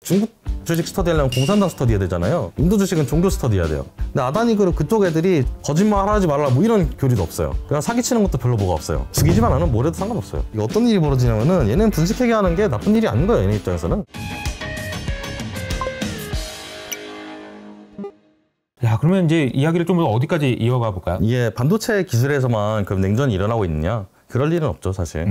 중국 주식 스터디 하려면 공산당 스터디 해야 되잖아요. 인도 주식은 종교 스터디 해야 돼요. 근데 아다니 그룹 그쪽 애들이 거짓말 하지 말라 뭐 이런 교리도 없어요. 그냥 사기치는 것도 별로 뭐가 없어요. 죽이지만 않으면 뭘 해도 상관없어요. 이게 어떤 일이 벌어지냐면은 얘는 분식회계 하는 게 나쁜 일이 아닌 거예요. 얘네 입장에서는. 야, 그러면 이제 이야기를 좀 어디까지 이어가 볼까요? 이게 반도체 기술에서만 그럼 냉전이 일어나고 있느냐? 그럴 일은 없죠, 사실.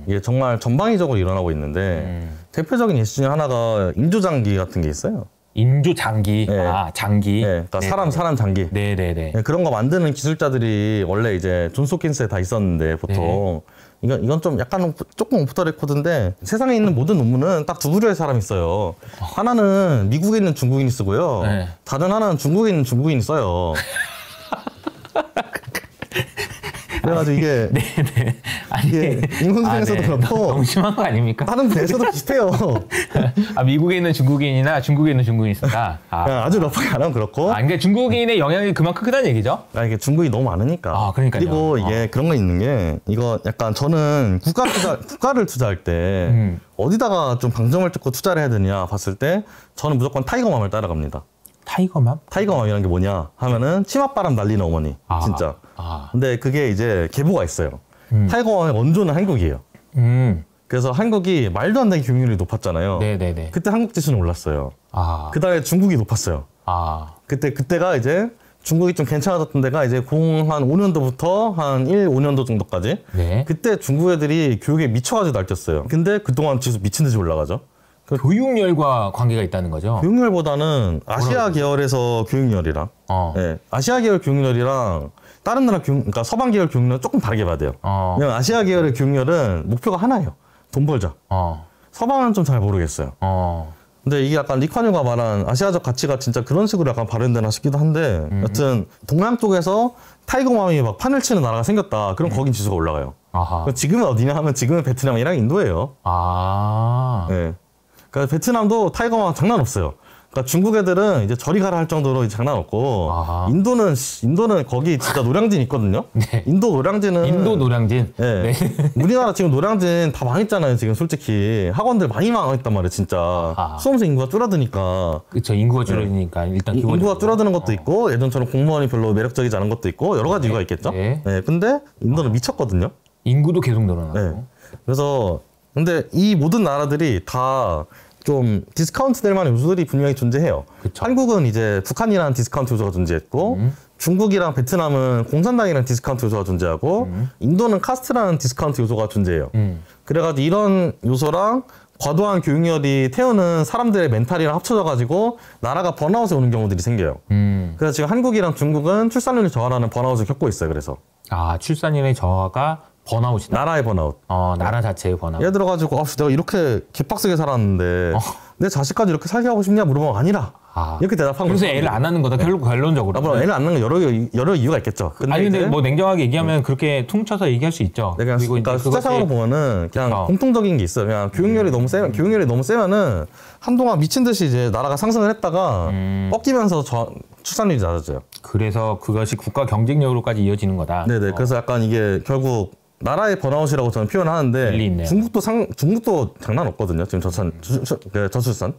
이게 정말 전방위적으로 일어나고 있는데 대표적인 예시 중에 하나가 인조장기 같은 게 있어요. 인조장기. 네. 아, 장기. 네, 그러니까 사람 장기. 네네네. 네, 그런 거 만드는 기술자들이 원래 이제 존스 홉킨스에 다 있었는데 보통 이건 좀 약간 조금 오프 더 레코드인데 세상에 있는 모든 논문은 딱 두 부류의 사람이 있어요. 하나는 미국에 있는 중국인이 쓰고요. 네. 다른 하나는 중국에 있는 중국인이 써요. 그래가지고 이게 네네. 아니, 이게 인공지능에서도 네. 그렇고 너무 심한 거 아닙니까? 다른 데에서도 비슷해요. 아, 미국에 있는 중국인이나 중국에 있는 중국인이 있다. 아주 러프하게 안 하면 그렇고. 그러니까 중국인의 영향이 그만큼 크다는 얘기죠? 이게 중국이 너무 많으니까. 아, 그러니까요. 그리고 이게 그런 거 있는 게 이거 약간 저는 국가를 투자할 때 어디다가 좀 방점을 찍고 투자를 해야 되냐 봤을 때 저는 무조건 타이거맘을 따라갑니다. 타이거맘? 타이거맘이라는 게 뭐냐 하면은 치맛바람 날리는 어머니. 진짜. 근데 그게 이제 계보가 있어요. 타이거맘의 원조는 한국이에요. 그래서 한국이 말도 안 되게 경쟁률이 높았잖아요. 네네네. 그때 한국 지수는 올랐어요. 그 다음에 중국이 높았어요. 그때가 이제 중국이 좀 괜찮아졌던 데가 이제 한 5년도부터 한 5년도 정도까지. 네. 그때 중국 애들이 교육에 미쳐가지고 날뛰었어요. 근데 그동안 지수 미친 듯이 올라가죠. 교육열과 관계가 있다는 거죠? 교육열보다는 아시아 계열에서 교육열이랑 네, 아시아 계열 교육열이랑 다른 나라 그러니까 서방 계열 교육열은 조금 다르게 봐야 돼요. 그냥 아시아 계열의 교육열은 목표가 하나예요. 돈 벌자. 서방은 좀 잘 모르겠어요. 근데 이게 약간 리카뉴가 말한 아시아적 가치가 진짜 그런 식으로 약간 발현되나 싶기도 한데 여튼 동양 쪽에서 타이거맘이 막 판을 치는 나라가 생겼다. 그럼 거긴 지수가 올라가요. 지금은 어디냐 하면 지금은 베트남이랑 인도예요. 네. 그러니까 베트남도 타이거맘 장난 없어요. 그러니까 중국 애들은 이제 저리 가라 할 정도로 장난 없고 인도는 거기 진짜 노량진 있거든요. 네. 인도 노량진. 네. 우리나라 지금 노량진 다 망했잖아요. 지금 솔직히 학원들 많이 망했단 말이에요. 진짜 수험생 인구가 줄어드니까. 그렇죠. 인구가 줄어드니까 일단 인구가 줄어드는 것도 있고 예전처럼 공무원이 별로 매력적이지 않은 것도 있고 여러 가지 이유가 있겠죠. 네. 근데 인도는 미쳤거든요. 인구도 계속 늘어나고. 네. 그래서 근데 이 모든 나라들이 다 좀 디스카운트 될 만한 요소들이 분명히 존재해요. 그쵸. 한국은 이제 북한이라는 디스카운트 요소가 존재했고 중국이랑 베트남은 공산당이라는 디스카운트 요소가 존재하고 인도는 카스트라는 디스카운트 요소가 존재해요. 그래가지고 이런 요소랑 과도한 교육열이 태우는 사람들의 멘탈이랑 합쳐져가지고 나라가 번아웃에 오는 경우들이 생겨요. 그래서 지금 한국이랑 중국은 출산율이 저하라는 번아웃을 겪고 있어요. 그래서 출산율의 저하가 번아웃이다. 나라의 번아웃. 나라 자체의 번아웃. 예를 들어가지고 내가 이렇게 개빡세게 살았는데 내 자식까지 이렇게 살게 하고 싶냐 물어보면 아니라. 이렇게 대답한 거죠. 그래서 애를 안 낳는 거다. 결론적으로. 물론 애를 안 낳는 건 여러 이유가 있겠죠. 근데 뭐 냉정하게 얘기하면 그렇게 퉁쳐서 얘기할 수 있죠. 네, 그러니까 숫자상으로 보면은 그냥 공통적인 게 있어요. 그냥 교육열이 너무 세면은 한동안 미친 듯이 이제 나라가 상승을 했다가 꺾이면서 출산율이 낮아져요. 그래서 그것이 국가 경쟁력으로까지 이어지는 거다. 네네. 그래서 약간 이게 결국 나라의 번아웃이라고 저는 표현하는데 중국도 장난 없거든요. 지금 저출산.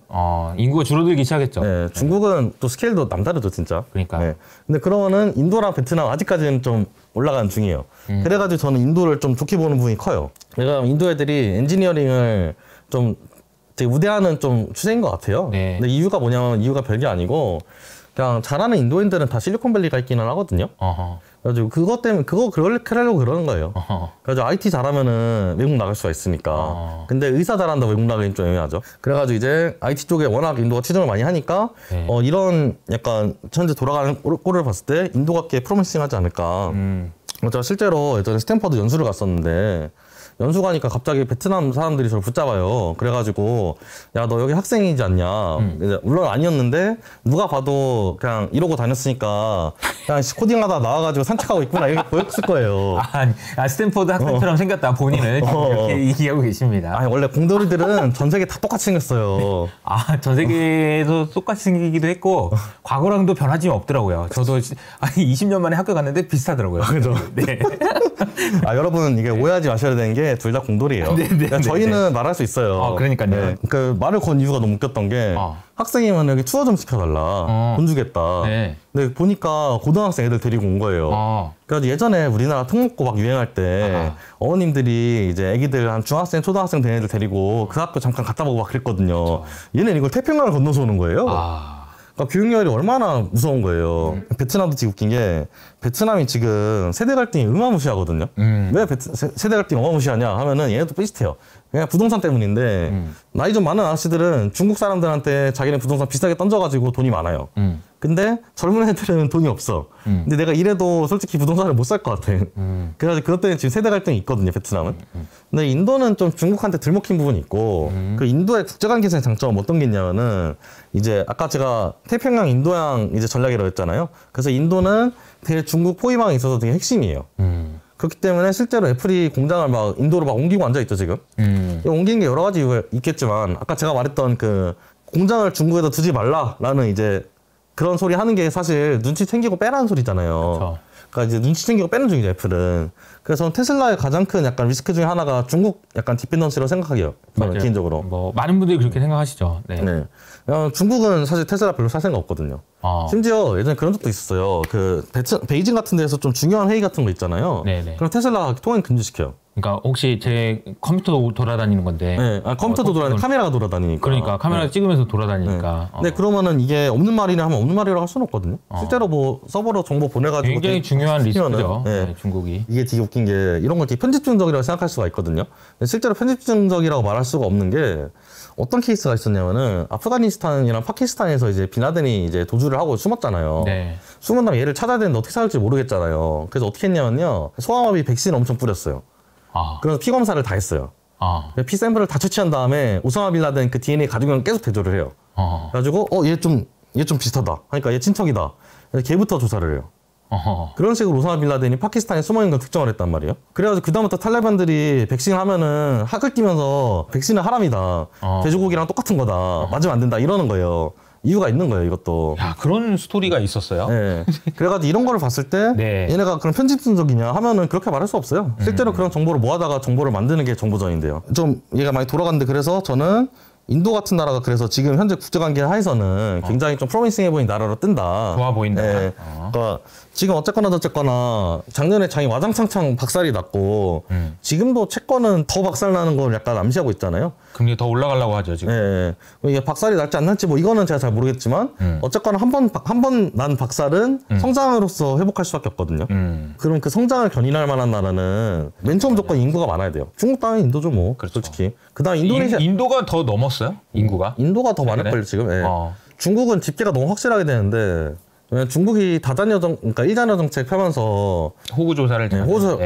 인구가 줄어들기 시작했죠. 네, 중국은 또 스케일도 남다르죠, 진짜. 그러니까. 네. 근데 그러면은 인도랑 베트남 아직까지는 좀 올라가는 중이에요. 그래가지고 저는 인도를 좀 좋게 보는 부분이 커요. 내가 인도 애들이 엔지니어링을 좀 되게 우대하는 좀 추세인 것 같아요. 네. 근데 이유가 뭐냐면 이유가 별게 아니고 그냥 잘하는 인도인들은 다 실리콘밸리가 있기는 하거든요. 그래가지고 그것 때문에 그렇게 하려고 그러는 거예요. 그래가지고 IT 잘하면은 외국 나갈 수가 있으니까. 근데 의사 잘한다고 외국 나가긴 좀 애매하죠. 그래가지고 이제 IT 쪽에 워낙 인도가 치중을 많이 하니까 이런 약간 현재 돌아가는 꼴을 봤을 때 인도가 꽤 프로미싱하지 않을까. 제가 실제로 예전에 스탠퍼드 연수를 갔었는데 연수 가니까 갑자기 베트남 사람들이 저를 붙잡아요. 그래가지고 야, 너 여기 학생이지 않냐. 물론 아니었는데 누가 봐도 그냥 이러고 다녔으니까 그냥 코딩하다 나와가지고 산책하고 있구나 이렇게 보였을 거예요. 스탠퍼드 학생처럼 생겼다. 본인을 이렇게 얘기하고 계십니다. 원래 공돌이들은 전 세계 다 똑같이 생겼어요. 전 세계에서 똑같이 생기기도 했고 과거랑도 변하지 없더라고요. 저도 20년 만에 학교 갔는데 비슷하더라고요. 그죠? 네. 여러분 이게 오해하지 마셔야 되는 게 둘 다 공돌이에요. 그러니까 저희는 말할 수 있어요. 그러니까요. 네. 그 말을 건 이유가 너무 웃겼던 게 학생이면 여기 투어 좀 시켜달라. 돈 주겠다. 네. 근데 보니까 고등학생 애들 데리고 온 거예요. 그래서 예전에 우리나라 특목고 막 유행할 때 어머님들이 이제 애기들 한 중학생, 초등학생 된 애들 데리고 그 학교 잠깐 갔다 보고 막 그랬거든요. 그렇죠. 얘는 이걸 태평양을 건너서 오는 거예요. 그러니까 교육열이 얼마나 무서운 거예요. 베트남도 되게 웃긴 게 베트남이 지금 세대 갈등이 어마무시하거든요. 왜 세대 갈등이 어마무시하냐 하면은 얘네도 비슷해요. 그냥 부동산 때문인데 나이 좀 많은 아저씨들은 중국 사람들한테 자기네 부동산 비싸게 던져가지고 돈이 많아요. 근데 젊은 애들은 돈이 없어. 근데 내가 이래도 솔직히 부동산을 못 살 것 같아. 그래가지고 그것 때문에 지금 세대 갈등이 있거든요, 베트남은. 근데 인도는 좀 중국한테 들먹힌 부분이 있고 그 인도의 국제관계에서의 장점은 어떤 게 있냐면은 이제 아까 제가 태평양 인도양 이제 전략이라고 했잖아요. 그래서 인도는 되게 중국 포위망에 있어서 되게 핵심이에요. 그렇기 때문에 실제로 애플이 공장을 막 인도로 막 옮기고 앉아있죠, 지금. 옮기는 게 여러 가지 이유가 있겠지만, 아까 제가 말했던 그 공장을 중국에다 두지 말라라는 이제 그런 소리 하는 게 사실 눈치 챙기고 빼라는 소리잖아요. 그쵸. 그러니까 이제 눈치 챙기고 빼는 중이죠, 애플은. 그래서 테슬라의 가장 큰 약간 리스크 중에 하나가 중국 약간 디펜던시라고 생각해요. 저는 개인적으로. 뭐 많은 분들이 그렇게 생각하시죠. 네. 네. 중국은 사실 테슬라 별로 살 생각 없거든요. 심지어 예전에 그런 적도 있었어요. 그 베이징 같은 데서 좀 중요한 회의 같은 거 있잖아요. 네네. 그럼 테슬라 통행 금지시켜요. 그러니까 혹시 제 컴퓨터도 돌아다니는 건데. 네, 컴퓨터도 돌아다니고 카메라가 돌아다니니까. 그러니까 카메라 찍으면서 돌아다니니까. 네, 그러면은 이게 없는 말이나 하면 없는 말이라고 할 수는 없거든요. 실제로 뭐 서버로 정보 보내가지고 굉장히 중요한 리스크죠. 네, 중국이. 이게 되게 웃긴 게 이런 걸 되게 편집증적이라고 생각할 수가 있거든요. 실제로 편집증적이라고 말할 수가 없는 게 어떤 케이스가 있었냐면은 아프가니스탄이랑 파키스탄에서 이제 빈라덴이 이제 도주를 하고 숨었잖아요. 네. 숨은 다음에 얘를 찾아야 되는데 어떻게 찾을지 모르겠잖아요. 그래서 어떻게 했냐면요. 소아마비 백신 엄청 뿌렸어요. 그래서 피 검사를 다 했어요. 피 샘플을 다 채취한 다음에 오사마 빈라덴 그 DNA 가지고는 계속 대조를 해요. 그래가지고 얘 좀 비슷하다. 그러니까 얘 친척이다. 그래서 걔부터 조사를 해요. 그런 식으로 오사마 빈라덴이 파키스탄에 숨어있는 걸 특정을 했단 말이에요. 그래가지고 그다음부터 탈레반들이 백신을 하면은 학을 끼면서 백신은 하람이다. 돼지고기랑 똑같은 거다. 맞으면 안 된다. 이러는 거예요. 이유가 있는 거예요, 이것도. 야, 그런 스토리가 있었어요? 네. 그래가지고 이런 거를 봤을 때 네. 얘네가 그런 편집증적이냐 하면은 그렇게 말할 수 없어요. 실제로 그런 정보를 모아다가 정보를 만드는 게 정보전인데요. 좀 얘가 많이 돌아갔는데 그래서 저는 인도 같은 나라가 그래서 지금 현재 국제관계 하에서는 굉장히 좀 프로미싱해 보이는 나라로 뜬다. 좋아 보인다. 네. 그러니까 지금 어쨌거나 저쨌거나 작년에 장이 와장창창 박살이 났고 지금도 채권은 더 박살 나는 걸 약간 암시하고 있잖아요. 금리 더 올라가려고 하죠 지금. 네. 이게 박살이 날지 안 날지 뭐 이거는 제가 잘 모르겠지만 어쨌거나 한 번 난 박살은 성장으로서 회복할 수밖에 없거든요. 그럼 그 성장을 견인할 만한 나라는 맨 처음 조건 인구가 많아야 돼요. 중국 다음에 인도죠 뭐. 그렇죠. 솔직히. 그다음 인도네시아. 인도가 더 넘었어요? 인구가? 인도가 더 많을걸요 지금. 네. 중국은 집계가 너무 확실하게 되는데. 중국이 다자녀 그러니까 일자녀 정책 펴면서 호구 조사를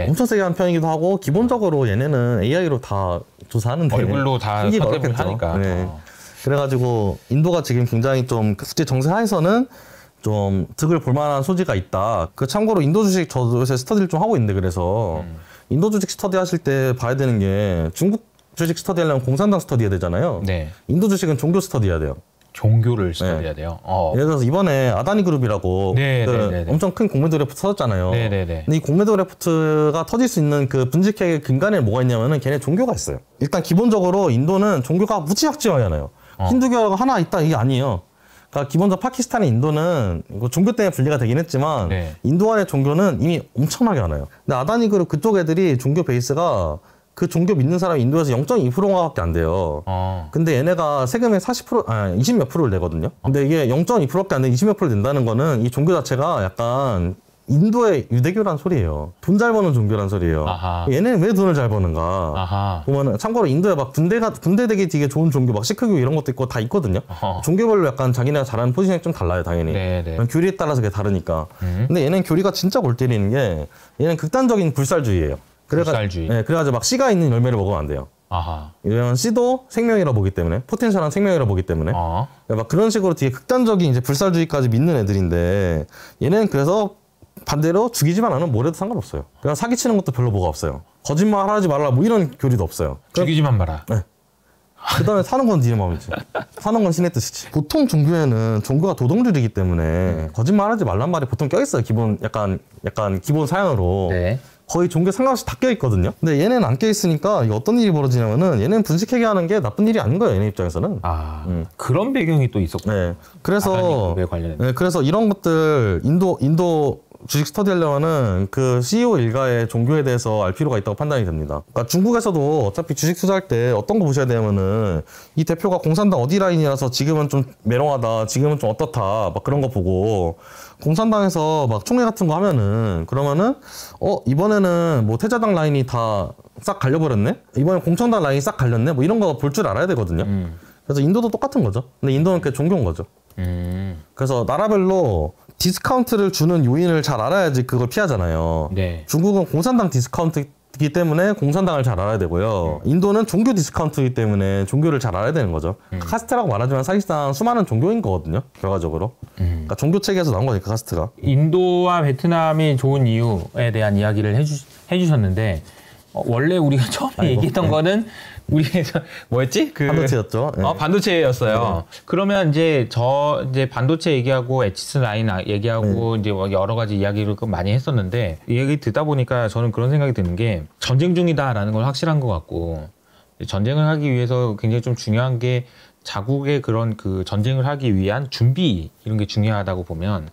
엄청 세게 한 편이기도 하고 기본적으로 얘네는 AI로 다 조사하는데 얼굴로 다 컨택을 하니까. 네. 그래가지고 인도가 지금 굉장히 좀 국제 정세 하에서는 좀 득을 볼 만한 소지가 있다. 그 참고로 인도 주식 저도 요새 스터디를 좀 하고 있는데 그래서 인도 주식 스터디 하실 때 봐야 되는 게 중국 주식 스터디 하려면 공산당 스터디 해야 되잖아요. 네. 인도 주식은 종교 스터디 해야 돼요. 종교를 스터디해야 돼요. 예를 들어서 이번에 아다니 그룹이라고 엄청 큰 공매도 레포트 터졌잖아요. 근데 이 공매도 레포트가 터질 수 있는 그 분직회의 근간에 뭐가 있냐면은 걔네 종교가 있어요. 일단 기본적으로 인도는 종교가 무지막지하잖아요. 힌두교가 하나 있다 이게 아니에요. 그러니까 기본적으로 파키스탄과 인도는 종교 때문에 분리가 되긴 했지만 인도 안의 종교는 이미 엄청나게 많아요. 근데 아다니 그룹 그쪽 애들이 종교 베이스가 그 종교 믿는 사람이 인도에서 0.2%밖에 안 돼요. 근데 얘네가 세금의 20 몇 프로를 내거든요. 근데 이게 0.2%밖에 안 돼 20 몇 프로 낸다는 거는 이 종교 자체가 약간 인도의 유대교란 소리예요. 돈 잘 버는 종교란 소리예요. 얘네는 왜 돈을 잘 버는가? 보면은 참고로 인도에 막 군대 되기 되게 좋은 종교, 막 시크교 이런 것도 있고 다 있거든요. 종교별로 약간 자기네가 잘하는 포지션이 좀 달라요, 당연히. 교리에 따라서 그게 다르니까. 근데 얘는 교리가 진짜 골 때리는 게 얘는 극단적인 불살주의예요. 불살주의. 네, 그래가지고 막 씨가 있는 열매를 먹으면 안 돼요. 왜냐면 씨도 생명이라 보기 때문에, 포텐셜한 생명이라 보기 때문에. 막 그런 식으로 되게 극단적인 이제 불살주의까지 믿는 애들인데 얘는 그래서 반대로 죽이지만 않으면 뭐래도 상관없어요. 그냥 사기치는 것도 별로 뭐가 없어요. 거짓말 하지 말라 뭐 이런 교리도 없어요. 죽이지만 마라. 네. 그 다음에 사는 건 니네 마음이지. 사는 건 신의 뜻이지. 보통 종교에는 종교가 도덕률이기 때문에 거짓말 하지 말란 말이 보통 껴있어요. 약간 기본 사양으로. 거의 종교 상관없이 다 껴있거든요. 근데 얘네는 안 껴있으니까 이게 어떤 일이 벌어지냐면은 얘네는 분식회계 하는 게 나쁜 일이 아닌 거예요. 얘네 입장에서는. 그런 배경이 또 있었군요. 네. 그래서 네, 그래서 이런 것들 인도 주식 스터디 하려면은 그 CEO 일가의 종교에 대해서 알 필요가 있다고 판단이 됩니다. 그러니까 중국에서도 어차피 주식 투자할 때 어떤 거 보셔야 되냐면은 이 대표가 공산당 어디 라인이라서 지금은 좀 메롱하다, 지금은 좀 어떻다, 막 그런 거 보고 공산당에서 막 총회 같은 거 하면은 그러면은 이번에는 뭐 태자당 라인이 다 싹 갈려버렸네? 이번에 공천당 라인이 싹 갈렸네? 뭐 이런 거 볼 줄 알아야 되거든요. 그래서 인도도 똑같은 거죠. 근데 인도는 그게 종교인 거죠. 그래서 나라별로 디스카운트를 주는 요인을 잘 알아야지 그걸 피하잖아요. 네. 중국은 공산당 디스카운트이기 때문에 공산당을 잘 알아야 되고요. 인도는 종교 디스카운트이기 때문에 종교를 잘 알아야 되는 거죠. 카스트라고 말하지만 사실상 수많은 종교인 거거든요. 결과적으로. 그러니까 종교 체계에서 나온 거니까 카스트가. 인도와 베트남이 좋은 이유에 대한 이야기를 해주셨는데 원래 우리가 처음에 얘기했던 거는 우리에서 뭐였지? 반도체였죠. 네. 반도체였어요. 네. 그러면 이제 반도체 얘기하고 엣지스 라인 얘기하고 이제 여러 가지 이야기를 많이 했었는데 이 얘기 듣다 보니까 저는 그런 생각이 드는 게 전쟁 중이다라는 걸 확실한 것 같고 전쟁을 하기 위해서 굉장히 좀 중요한 게 자국의 그런 그 전쟁을 하기 위한 준비 이런 게 중요하다고 보면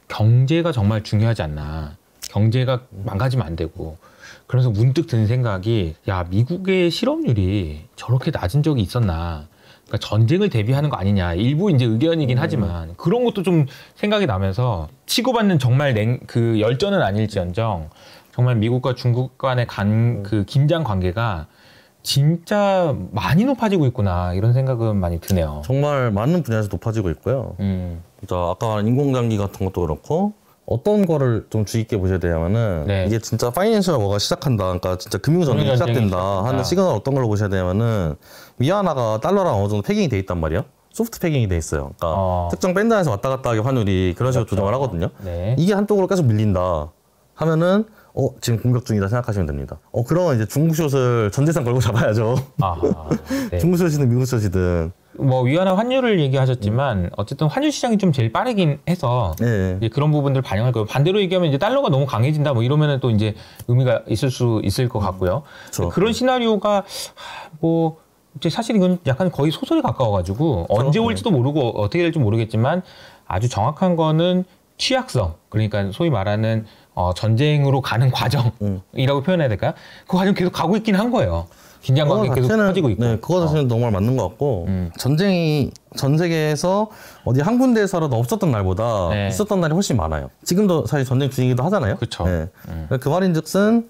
경제가 정말 중요하지 않나. 경제가 망가지면 안 되고. 그래서 문득 든 생각이 야 미국의 실업률이 저렇게 낮은 적이 있었나. 그러니까 전쟁을 대비하는 거 아니냐. 일부 이제 의견이긴 하지만 그런 것도 좀 생각이 나면서 치고받는 정말 그 열전은 아닐지언정 정말 미국과 중국 간의 그 긴장 관계가 진짜 많이 높아지고 있구나 이런 생각은 많이 드네요. 정말 많은 분야에서 높아지고 있고요. 진짜 아까 말한 인공장기 같은 것도 그렇고 어떤 거를 좀 주의 깊게 보셔야 되냐면은 네. 이게 진짜 파이낸셜 워가 시작한다. 그러니까 진짜 금융전쟁이 시작된다 하는 시그널 어떤 걸로 보셔야 되냐면은 위안화가 달러랑 어느 정도 패깅이 돼 있단 말이에요. 소프트 패깅이 돼 있어요. 그러니까 특정 밴드에서 왔다 갔다 하게 환율이 그런 식으로 조정을 하거든요. 네. 이게 한쪽으로 계속 밀린다 하면은 지금 공격 중이다 생각하시면 됩니다. 그러면 이제 중국숏을 전재산 걸고 잡아야죠. 네. 중국숏이든 미국숏이든. 뭐 위안화 환율을 얘기하셨지만 어쨌든 환율 시장이 좀 제일 빠르긴 해서 이제 그런 부분들 반영할 거예요. 반대로 얘기하면 이제 달러가 너무 강해진다 뭐 이러면은 또 이제 의미가 있을 수 있을 것 같고요. 그런 시나리오가 뭐 이제 사실 이건 약간 거의 소설에 가까워가지고 언제 올지도 모르고 어떻게 될지 모르겠지만 아주 정확한 거는 취약성 그러니까 소위 말하는 전쟁으로 가는 과정이라고 표현해야 될까요? 그 과정 계속 가고 있긴 한 거예요. 긴장 관계 계속 커지고 있고. 네, 그거 자체는 정말 맞는 것 같고 전쟁이 전 세계에서 어디 한 군데에서라도 없었던 날보다 있었던 날이 훨씬 많아요. 지금도 사실 전쟁 중이기도 하잖아요. 그렇죠. 네. 그 말인즉슨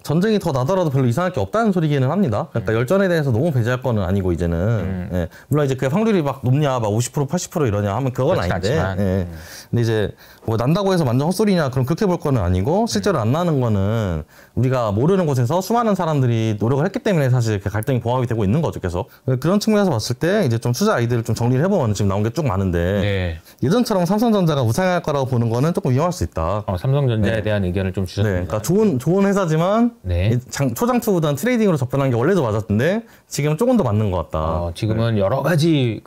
전쟁이 더 나더라도 별로 이상할 게 없다는 소리기는 합니다. 그러니까 열전에 대해서 너무 배제할 거는 아니고 이제는 물론 이제 그 확률이 막 높냐, 막 50% 80% 이러냐 하면 그건 아닌데. 근데 이제 뭐 난다고 해서 완전 헛소리냐 그럼 그렇게 볼 거는 아니고 실제로 안 나는 거는 우리가 모르는 곳에서 수많은 사람들이 노력을 했기 때문에 사실 이렇게 갈등이 봉합이 되고 있는 거죠 계속. 그런 측면에서 봤을 때 이제 좀 투자 아이디어를 좀 정리를 해보면 지금 나온 게 쭉 많은데 예전처럼 삼성전자가 우상할 거라고 보는 거는 조금 위험할 수 있다. 삼성전자에 대한 의견을 좀 주셨습니다. 그러니까 좋은 회사지만 초장투보다는 트레이딩으로 접근한 게 원래도 맞았는데 지금은 조금 더 맞는 것 같다. 지금은 여러 가지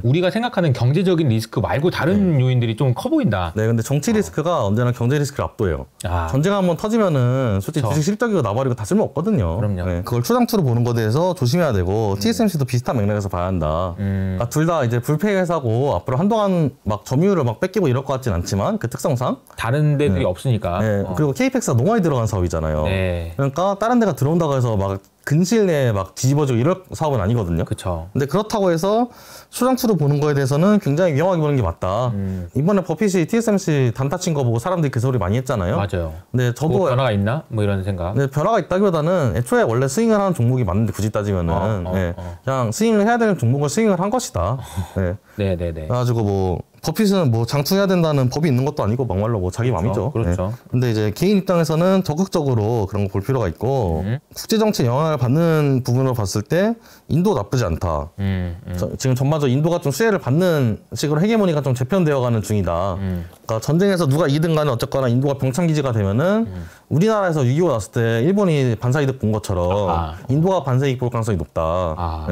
우리가 생각하는 경제적인 리스크 말고 다른 요인들이 좀 커 보인다. 네, 근데 정치 리스크가 언제나 경제 리스크를 압도해요. 전쟁 한번 터지면은 솔직히 주식 실적이고 나발이고 다 쓸모 없거든요. 그럼요. 그걸 초장투로 보는 것에 대해서 조심해야 되고 TSMC도 비슷한 맥락에서 봐야 한다. 그러니까 둘 다 이제 불패 회사고 앞으로 한동안 막 점유율을 막 뺏기고 이럴 것 같진 않지만 그 특성상 다른 데들이 없으니까. 그리고 KPX가 너무 많이 들어간 사업이잖아요. 그러니까 다른 데가 들어온다고 해서 막 근시일 내에 막 뒤집어지고 이럴 사업은 아니거든요. 그렇죠. 근데 그렇다고 해서 초장투로 보는 거에 대해서는 굉장히 위험하게 보는 게 맞다. 이번에 버핏이 TSMC 단타 친 거 보고 사람들이 그 소리 많이 했잖아요. 맞아요. 근데 저도 뭐 변화가 있나? 뭐 이런 생각. 네, 변화가 있다기보다는 애초에 원래 스윙을 하는 종목이 맞는데 굳이 따지면은 그냥 스윙을 해야 되는 종목을 스윙을 한 것이다. 그래가지고 뭐 버핏은 뭐 장투해야 된다는 법이 있는 것도 아니고 막말로 뭐 자기 맘이죠. 그렇죠. 근데 이제 개인 입장에서는 적극적으로 그런 거 볼 필요가 있고 국제 정치에 영향을 받는 부분으로 봤을 때 인도 나쁘지 않다. 지금 전반적으로 인도가 좀 수혜를 받는 식으로 헤게모니가 좀 재편되어가는 중이다. 그러니까 전쟁에서 누가 이든 간에 어쨌거나 인도가 병창기지가 되면은 우리나라에서 6.25 났을 때 일본이 반사이득 본 것처럼 인도가 반사이익 볼 가능성이 높다.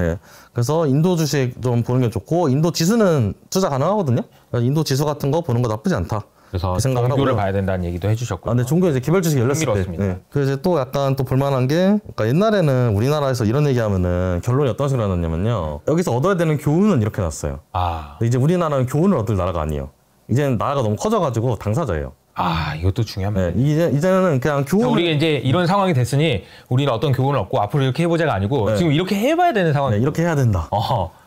그래서 인도 주식 좀 보는 게 좋고 인도 지수는 투자 가능하거든요. 인도 지수 같은 거 보는 거 나쁘지 않다. 그래서 그 생각을 종교를 하고요. 봐야 된다는 얘기도 해주셨고요. 근데 종교 이제 개별 주식 열렸을 때. 흥미로웠습니다. 네. 그래서 이제 또 약간 또 볼만한 게, 그러니까 옛날에는 우리나라에서 이런 얘기하면은 결론이 어떤 식으로 나왔냐면요. 여기서 얻어야 되는 교훈은 이렇게 났어요. 근데 이제 우리나라는 교훈을 얻을 나라가 아니에요. 이제는 나라가 너무 커져가지고 당사자예요. 이것도 중요한 네, 문제. 이제는 그냥 교훈을. 우리가 이제 이런 상황이 됐으니 우리는 어떤 교훈을 얻고 앞으로 이렇게 해보자가 아니고 지금 이렇게 해봐야 되는 상황. 네, 이렇게 해야 된다.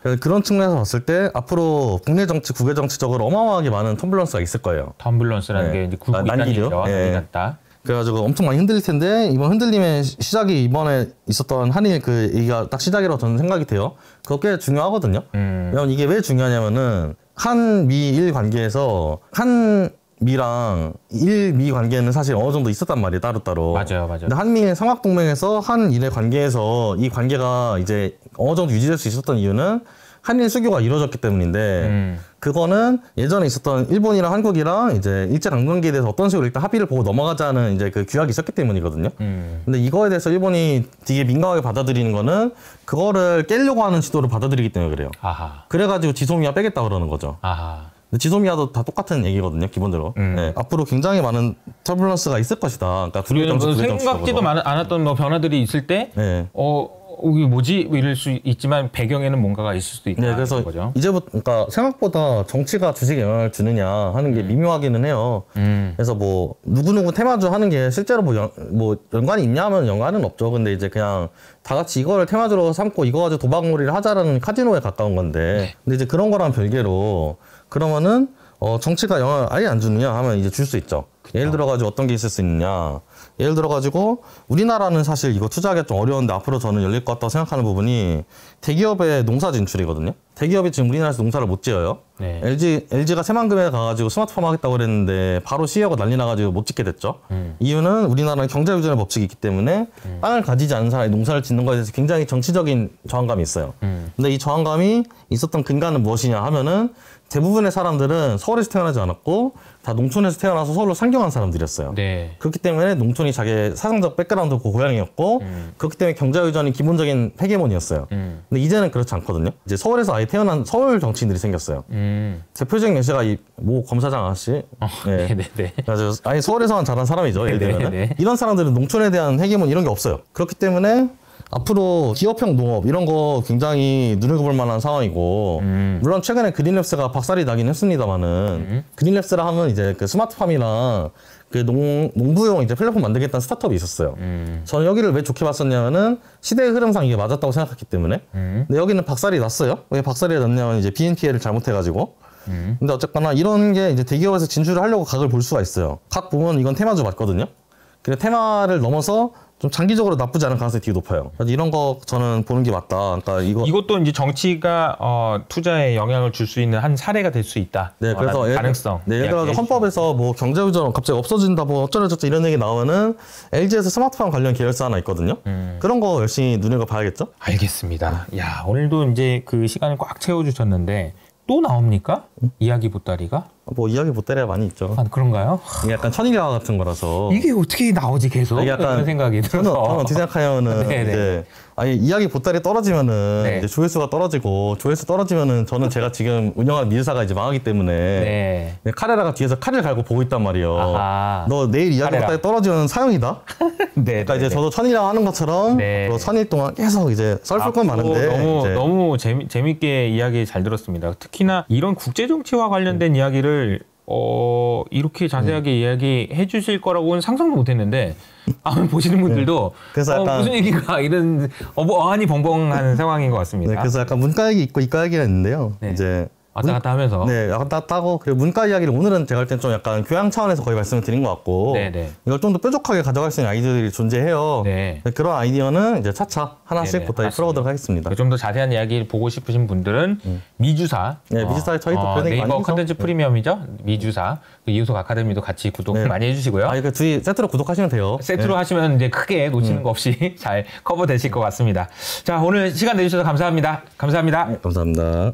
그래서 그런 측면에서 봤을 때 앞으로 국내 정치, 국외 정치적으로 어마어마하게 많은 텀블런스가 있을 거예요. 텀블런스라는 게 이제 굴고 있다는 얘기죠. 난리 났다. 그래가지고 엄청 많이 흔들릴 텐데 이번 흔들림의 시작이 이번에 있었던 한일 그 얘기가 딱 시작이라고 저는 생각이 돼요. 그거 꽤 중요하거든요. 왜냐면 이게 왜 중요하냐면은 한미일 관계에서 한미랑 일미 관계는 사실 어느 정도 있었단 말이에요. 따로따로. 맞아요. 근데 한미일 삼각동맹에서 한일의 관계에서 이 관계가 이제 어느 정도 유지될 수 있었던 이유는 한일 수교가 이루어졌기 때문인데 그거는 예전에 있었던 일본이랑 한국이랑 이제 일제강점기에 대해서 어떤 식으로 일단 합의를 보고 넘어가자는 이제 그 규약이 있었기 때문이거든요. 근데 이거에 대해서 일본이 되게 민감하게 받아들이는 거는 그거를 깨려고 하는 시도를 받아들이기 때문에 그래요. 그래가지고 지소미아 빼겠다 그러는 거죠. 근데 지소미아도 다 똑같은 얘기거든요, 기본적으로. 네, 앞으로 굉장히 많은 터뷸런스가 있을 것이다. 그러니까 생각지도 않았던 뭐 변화들이 있을 때, 이게 뭐지? 이럴 수 있지만 배경에는 뭔가가 있을 수도 있다. 네, 그래서 거죠. 이제부터 그러니까 생각보다 정치가 주식에 영향을 주느냐 하는 게 미묘하기는 해요. 그래서 뭐 누구누구 테마주 하는 게 실제로 뭐 연관이 있냐 하면 연관은 없죠. 근데 이제 그냥 다 같이 이거를 테마주로 삼고 이거 가지고 도박놀이를 하자라는 카지노에 가까운 건데, 근데 이제 그런 거랑 별개로 그러면은 정치가 영향을 아예 안 주느냐 하면 이제 줄 수 있죠. 예를 들어가지고 어떤 게 있을 수 있느냐. 예를 들어가지고 우리나라는 사실 이거 투자하기가 좀 어려운데 앞으로 저는 열릴 것 같다고 생각하는 부분이 대기업의 농사 진출이거든요. 대기업이 지금 우리나라에서 농사를 못 지어요. LG가 새만금에 가가지고 스마트팜 하겠다고 그랬는데 바로 시효가 난리 나가지고 못 짓게 됐죠. 이유는 우리나라는 경제유전의 법칙이 있기 때문에 땅을 가지지 않은 사람이 농사를 짓는 거에 대해서 굉장히 정치적인 저항감이 있어요. 근데 이 저항감이 있었던 근간은 무엇이냐 하면은 대부분의 사람들은 서울에서 태어나지 않았고 다 농촌에서 태어나서 서울로 상경한 사람들이었어요. 그렇기 때문에 농촌이 자기의 사상적 백그라운드고 고향이었고 그렇기 때문에 경제유전이 기본적인 헤게몬이었어요. 근데 이제는 그렇지 않거든요. 이제 서울에서 아예 태어난 서울 정치인들이 생겼어요. 대표적인 예시가 이 모 검사장 아저씨. 그래서 아예 서울에서만 자란 사람이죠. 예를 들면 이런 사람들은 농촌에 대한 헤게몬 이런 게 없어요. 그렇기 때문에 앞으로 기업형 농업 이런 거 굉장히 눈여겨볼 만한 상황이고 물론 최근에 그린랩스가 박살이 나긴 했습니다만은 그린랩스라 하면 이제 그 스마트팜이랑 그 농부용 이제 플랫폼 만들겠다는 스타트업이 있었어요. 저는 여기를 왜 좋게 봤었냐면은 시대의 흐름상 이게 맞았다고 생각했기 때문에. 근데 여기는 박살이 났어요. 왜 박살이 났냐면 이제 BNPL을 잘못해가지고. 근데 어쨌거나 이런 게 이제 대기업에서 진출을 하려고 각을 볼 수가 있어요. 각 보면 이건 테마주 맞거든요. 근데 테마를 넘어서 좀 장기적으로 나쁘지 않은 가능성이 되게 높아요. 그래서 이런 거 저는 보는 게 맞다. 그러니까 이것도 이제 정치가 투자에 영향을 줄 수 있는 한 사례가 될 수 있다. 네, 그래서 가능성. 예를 들어 헌법에서 뭐 경제유전 갑자기 없어진다, 뭐 어쩌고저쩌고 이런 얘기 나오면은 LG에서 스마트팜 관련 계열사 하나 있거든요. 그런 거 열심히 눈여겨 봐야겠죠. 알겠습니다. 야, 오늘도 이제 그 시간을 꽉 채워주셨는데 또 나옵니까? 이야기 보따리가? 뭐 이야기 보따리가 많이 있죠. 그런가요? 이게 약간 천일화 같은 거라서 이게 어떻게 나오지 계속? 이게 약간 그런 생각이 들어서. 저는 어떻게 생각하냐면은 이제 아니 이야기 보따리 떨어지면은 이제 조회수가 떨어지고 조회수 떨어지면은 저는 제가 지금 운영하는 미드사가 이제 망하기 때문에 카레라가 뒤에서 칼을 갈고 보고 있단 말이에요. 너 내일 이야기 보따리 떨어지면 사형이다. 그러니까 이제 저도 천일화 하는 것처럼 또 천일 동안 계속 이제 썰풀 건 많은데 너무 재밌게 이야기 잘 들었습니다. 특히나 이런 국제 정치와 관련된 이야기를 이렇게 자세하게 이야기해 주실 거라고는 상상도 못했는데 보시는 분들도 그래서 약간 무슨 얘기가 이런 어안이 벙벙한 상황인 것 같습니다. 그래서 약간 문과 얘기 있고 이과 얘기가 있는데요. 이제 왔다 갔다 하면서 왔다 갔다 하고 그리고 문과 이야기를 오늘은 제가 할 땐 좀 약간 교양 차원에서 거의 말씀을 드린 것 같고 이걸 좀 더 뾰족하게 가져갈 수 있는 아이디어들이 존재해요. 그런 아이디어는 이제 차차 하나씩 보따리 풀어보도록 하겠습니다. 좀 더 자세한 이야기를 보고 싶으신 분들은 미주사 미주사에 저희 또 별명이 네이버 컨텐츠 프리미엄이죠. 미주사 이우석 아카데미도 같이 구독 많이 해주시고요. 그 주위 세트로 구독하시면 돼요. 세트로 하시면 이제 크게 놓치는 거 없이 잘 커버되실 것 같습니다. 자, 오늘 시간 내주셔서 감사합니다. 감사합니다. 감사합니다.